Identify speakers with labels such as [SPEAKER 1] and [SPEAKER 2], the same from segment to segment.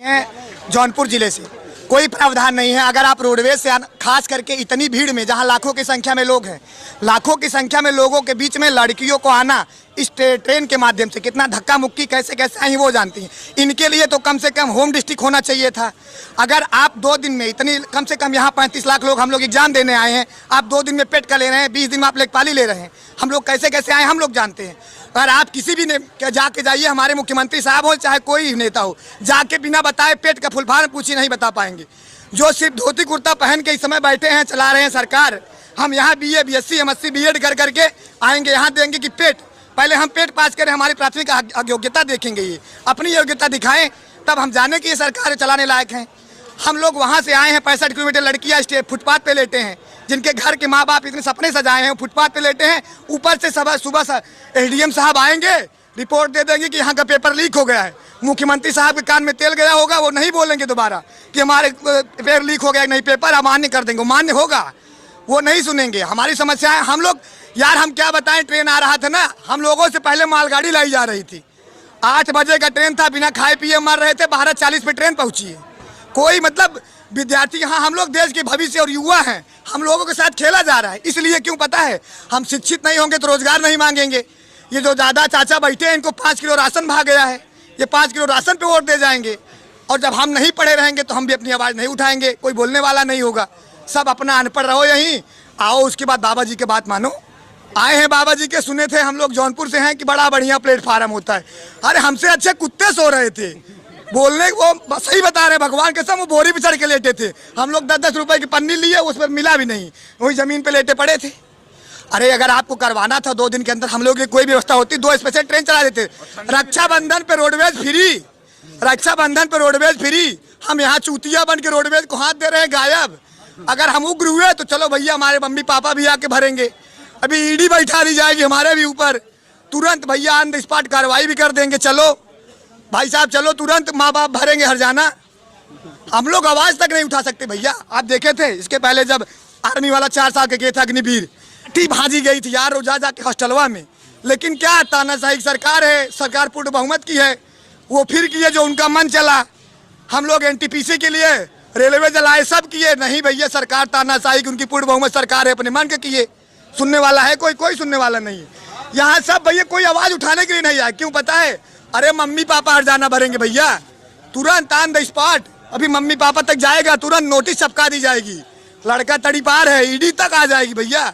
[SPEAKER 1] हैं जौनपुर जिले से कोई प्रावधान नहीं है। अगर आप रोडवेज से खास करके इतनी भीड़ में जहां लाखों की संख्या में लोग हैं, लाखों की संख्या में लोगों के बीच में लड़कियों को आना इस ट्रेन के माध्यम से कितना धक्का मुक्की कैसे कैसे आई वो जानती हैं। इनके लिए तो कम से कम होम डिस्ट्रिक्ट होना चाहिए था। अगर आप 2 दिन में इतनी कम से कम यहाँ 35 लाख लोग हम लोग एग्जाम देने आए हैं, आप 2 दिन में पेट का ले रहे हैं, 20 दिन में आप लेखपाली ले रहे हैं। हम लोग कैसे कैसे आए हम लोग जानते हैं। अगर आप किसी भी जाके जाइए, हमारे मुख्यमंत्री साहब हो चाहे कोई नेता हो, जाके बिना बताए पेट का फुलफार्म पूछी नहीं बता पाएंगे। जो सिर्फ धोती कुर्ता पहन के इस समय बैठे हैं, चला रहे हैं सरकार। हम यहाँ BA BSc MSc BEd कर करके आएंगे, यहाँ देंगे कि पेट, पहले हम पेट पास करें, हमारी प्राथमिक योग्यता देखेंगे, ये अपनी योग्यता दिखाएं, तब हम जाने कि ये सरकार चलाने लायक हैं। हम लोग वहाँ से आए हैं, 65 किलोमीटर, लड़कियाँ फुटपाथ पे लेटे हैं, जिनके घर के माँ बाप इतने सपने सजाए हैं, फुटपाथ पे लेटे हैं। ऊपर से सुबह SDM साहब आएंगे, रिपोर्ट दे देंगे कि यहाँ का पेपर लीक हो गया है। मुख्यमंत्री साहब के कान में तेल गया होगा, वो नहीं बोलेंगे दोबारा कि हमारे पेपर लीक हो गया, नहीं पेपर अमान्य कर देंगे, मान्य होगा, वो नहीं सुनेंगे हमारी समस्याएं। हम लोग यार हम क्या बताएं, ट्रेन आ रहा था ना, हम लोगों से पहले मालगाड़ी लाई जा रही थी। 8 बजे का ट्रेन था, बिना खाए पिए मर रहे थे, 12:40 पे ट्रेन पहुंची है। कोई मतलब विद्यार्थी यहाँ, हम लोग देश के भविष्य और युवा हैं, हम लोगों के साथ खेला जा रहा है। इसलिए क्यों पता है, हम शिक्षित नहीं होंगे तो रोजगार नहीं मांगेंगे। ये जो दादा चाचा बैठे हैं, इनको 5 किलो राशन भाग गया है, ये 5 किलो राशन पे वोट दे जाएंगे। और जब हम नहीं पढ़े रहेंगे तो हम भी अपनी आवाज़ नहीं उठाएंगे, कोई बोलने वाला नहीं होगा। सब अपना अनपढ़ रहो यहीं, आओ उसके बाद बाबा जी के बात मानो। आए हैं बाबा जी के, सुने थे हम लोग जौनपुर से हैं कि बड़ा बढ़िया प्लेटफार्म होता है। अरे हमसे अच्छे कुत्ते सो रहे थे, बोलने वो सही बता रहे, भगवान के सब वो बोरी पे चढ़ के लेटे थे। हम लोग 10-10 रुपए की पन्नी लिए, उस पर मिला भी नहीं, वही जमीन पे लेटे पड़े थे। अरे अगर आपको करवाना था 2 दिन के अंदर, हम लोग की कोई व्यवस्था होती, 2 स्पेशल ट्रेन चला देते। रक्षाबंधन पे रोडवेज फ्री, रक्षाबंधन पे रोडवेज फ्री। हम यहाँ चूतिया बन के रोडवेज को हाथ दे रहे हैं, गायब। अगर हम उग्र हुए तो चलो भैया, हमारे मम्मी पापा भी आके भरेंगे। अभी ईडी बैठा दी जाएगी हमारे भी ऊपर, तुरंत भैया ऑन द स्पॉट कार्रवाई भी कर देंगे। चलो भाई साहब चलो, तुरंत माँ बाप भरेंगे हरजाना। हम लोग आवाज तक नहीं उठा सकते भैया। आप देखे थे इसके पहले जब आर्मी वाला 4 साल के था अग्निवीर, टी भाजी गई थी यार रोजा जाके हॉस्टलवा में। लेकिन क्या तानाशाही सरकार है, सरकार पूर्ण बहुमत की है, वो फिर किए जो उनका मन चला। हम लोग NTPC के लिए रेलवे जलाए, सब किए, नहीं भैया सरकार तानाशाही की, उनकी पूर्ण बहुमत सरकार है, अपने मन के किए। सुनने वाला है कोई? कोई सुनने वाला नहीं है यहाँ। सब भैया कोई आवाज उठाने के लिए नहीं आया, क्यों पता है? अरे मम्मी पापा हरजाना भरेंगे भैया, तुरंत ऑन द स्पॉट। अभी मम्मी पापा तक जाएगा, तुरंत नोटिस छपका दी जाएगी, लड़का तड़ी पार है, ईडी तक आ जाएगी भैया।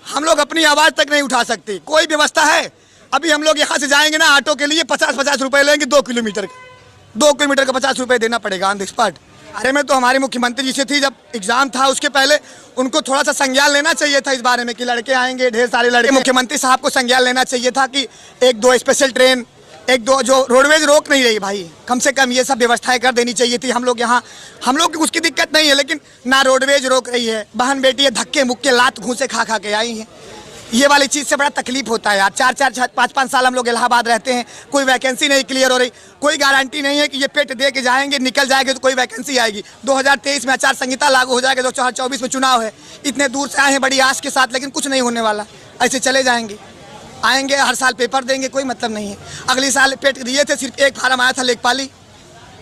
[SPEAKER 1] हम लोग अपनी आवाज तक नहीं उठा सकते, कोई व्यवस्था है? अभी हम लोग यहाँ से जाएंगे ना, ऑटो के लिए 50-50 रुपए लेंगे, 2 किलोमीटर का 50 रुपए देना पड़ेगा ऑन द स्पॉट। अरे मैं तो हमारे मुख्यमंत्री जी से थी, जब एग्जाम था उसके पहले उनको थोड़ा सा संज्ञान लेना चाहिए था इस बारे में कि लड़के आएंगे, ढेर सारे लड़के। मुख्यमंत्री साहब को संज्ञान लेना चाहिए था कि 1-2 स्पेशल ट्रेन, 1-2 जो रोडवेज रोक नहीं रही भाई, कम से कम ये सब व्यवस्थाएं कर देनी चाहिए थी। हम लोग यहाँ, हम लोग की उसकी दिक्कत नहीं है, लेकिन ना रोडवेज रोक रही है, बहन बेटी है धक्के मुक्के लात घूसे खा के आई हैं। ये वाली चीज़ से बड़ा तकलीफ होता है यार। 4-4, 5-5 साल हम लोग इलाहाबाद रहते हैं, कोई वैकेंसी नहीं क्लियर हो रही। कोई गारंटी नहीं है कि ये पेट दे के जाएंगे, निकल जाएंगे तो कोई वैकेंसी आएगी। 2023 में आचार संहिता लागू हो जाएगा, 2024 में चुनाव है। इतने दूर से आए हैं बड़ी आस के साथ, लेकिन कुछ नहीं होने वाला, ऐसे चले जाएंगे। आएंगे हर साल पेपर देंगे, कोई मतलब नहीं है। अगली साल पेट दिए थे, सिर्फ 1 फार्म आया था लेखपाली,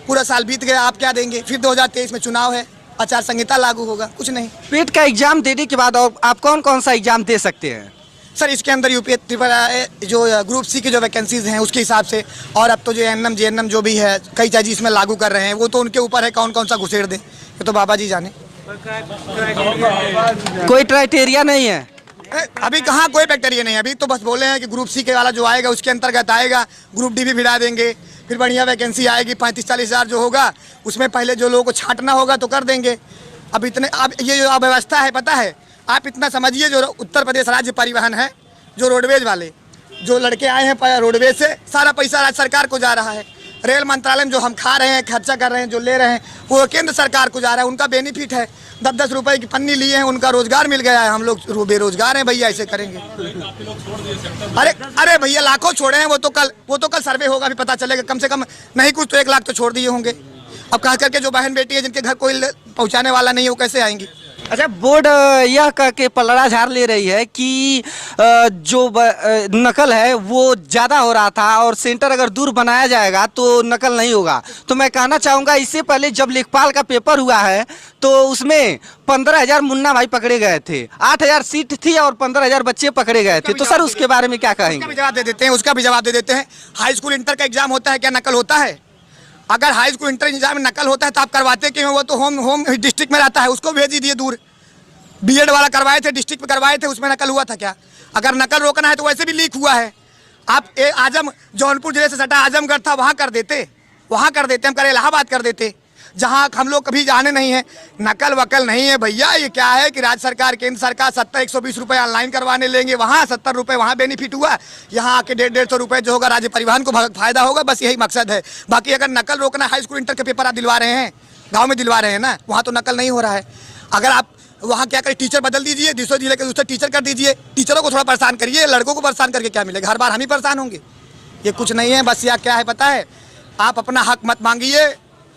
[SPEAKER 1] पूरा साल बीत गया, आप क्या देंगे? फिर 2023 में चुनाव है, आचार संहिता लागू होगा, कुछ नहीं।
[SPEAKER 2] पेट का एग्जाम देने के बाद आप कौन कौन सा एग्जाम दे सकते हैं?
[SPEAKER 1] सर इसके अंदर UP जो ग्रुप C की जो वैकेंसीज हैं उसके हिसाब से, और अब तो जो NM JNM जो भी है, कई चीज़ इसमें लागू कर रहे हैं, वो तो उनके ऊपर है कौन कौन सा घुसेड़ दें, ये तो बाबा जी जाने।
[SPEAKER 2] कोई क्राइटेरिया नहीं है
[SPEAKER 1] अभी, कहाँ कोई बैक्टीरिया नहीं है अभी। तो बस बोले हैं कि ग्रुप C के वाला जो आएगा उसके अंतर्गत आएगा, ग्रुप D भी भिड़ा देंगे, फिर बढ़िया वैकेंसी आएगी, 35-40 हज़ार जो होगा उसमें पहले जो लोगों को छांटना होगा तो कर देंगे। अब इतने, अब ये जो अव्यवस्था है पता है, आप इतना समझिए, जो उत्तर प्रदेश राज्य परिवहन है, जो रोडवेज वाले जो लड़के आए हैं रोडवेज से, सारा पैसा राज्य सरकार को जा रहा है। रेल मंत्रालय में जो हम खा रहे हैं, खर्चा कर रहे हैं, जो ले रहे हैं, वो केंद्र सरकार को जा रहा है, उनका बेनिफिट है। 10-10 रुपए की पन्नी लिए हैं, उनका रोजगार मिल गया है। हम लोग बेरोजगार हैं भैया, ऐसे करेंगे? अरे भैया लाखों छोड़े हैं, वो तो कल सर्वे होगा, भी पता चलेगा। कम से कम नहीं कुछ तो 1 लाख तो छोड़ दिए होंगे। अब कह करके जो बहन बेटी है जिनके घर कोई पहुँचाने वाला नहीं है, वो कैसे आएंगी?
[SPEAKER 2] अच्छा, बोर्ड यह कह के पलड़ा झाड़ ले रही है कि नकल है वो ज़्यादा हो रहा था और सेंटर अगर दूर बनाया जाएगा तो नकल नहीं होगा। तो मैं कहना चाहूँगा, इससे पहले जब लेखपाल का पेपर हुआ है तो उसमें 15,000 मुन्ना भाई पकड़े गए थे, 8,000 सीट थी और 15,000 बच्चे पकड़े गए थे। तो सर उसके बारे में क्या कहेंगे?
[SPEAKER 1] जवाब दे देते हैं, उसका भी जवाब दे देते हैं। हाई स्कूल इंटर का एग्जाम होता है, क्या नकल होता है? अगर हाई स्कूल इंटर एग्जाम में नकल होता है तो आप करवाते क्यों? वो तो होम डिस्ट्रिक्ट में रहता है, उसको भेज दीजिए दूर। बीएड वाला करवाए थे, डिस्ट्रिक्ट में करवाए थे, उसमें नकल हुआ था क्या? अगर नकल रोकना है तो वैसे भी लीक हुआ है। आप आजम जौनपुर जिले से सटा आजमगढ़ था, वहाँ कर देते, हम करे इलाहाबाद कर देते, जहाँ हम लोग कभी जाने नहीं है। नकल वकल नहीं है भैया। ये क्या है कि राज्य सरकार केंद्र सरकार 70-120 रुपये ऑनलाइन करवाने लेंगे, वहाँ 70 रुपये वहाँ बेनिफिट हुआ, यहाँ आके 150-150 रुपये जो होगा राज्य परिवहन को फायदा होगा। बस यही मकसद है। बाकी अगर नकल रोकना, हाई स्कूल इंटर के पेपर आप दिलवा रहे हैं, गाँव में दिलवा रहे हैं ना, वहाँ तो नकल नहीं हो रहा है। अगर आप वहाँ क्या करें, टीचर बदल दीजिए, दूसरे जिले के दूसरे टीचर कर दीजिए, टीचरों को थोड़ा परेशान करिए। लड़कों को परेशान करके क्या मिलेगा? हर बार हम ही परेशान होंगे? ये कुछ नहीं है। बस यार क्या है पता है, आप अपना हक मत मांगिए,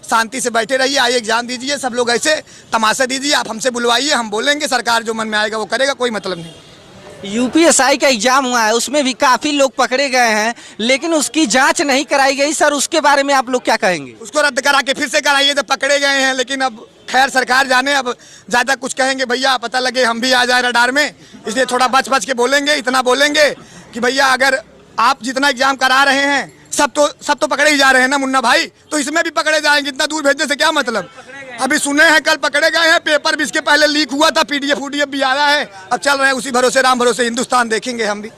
[SPEAKER 1] शांति से बैठे रहिए, आइए एग्जाम दीजिए। सब लोग ऐसे तमाशा दीजिए, आप हमसे बुलवाइए, हम बोलेंगे, सरकार जो मन में आएगा वो करेगा, कोई मतलब नहीं।
[SPEAKER 2] यूपीएसआई का एग्जाम हुआ है, उसमें भी काफी लोग पकड़े गए हैं, लेकिन उसकी जांच नहीं कराई गई। सर उसके बारे में आप लोग क्या कहेंगे?
[SPEAKER 1] उसको रद्द करा के फिर से कराइए, जब पकड़े गए हैं। लेकिन अब खैर सरकार जाने, अब ज़्यादा कुछ कहेंगे भैया पता लगे हम भी आ जाए रडार में, इसलिए थोड़ा बच के बोलेंगे। इतना बोलेंगे कि भैया अगर आप जितना एग्जाम करा रहे हैं सब तो पकड़े ही जा रहे हैं ना मुन्ना भाई, तो इसमें भी पकड़े जाएंगे। इतना दूर भेजने से क्या मतलब? अभी सुने हैं कल पकड़े गए हैं, पेपर भी इसके पहले लीक हुआ था, पीडीएफ भी आ रहा है। अब चल रहे हैं उसी भरोसे, राम भरोसे हिंदुस्तान देखेंगे हम भी।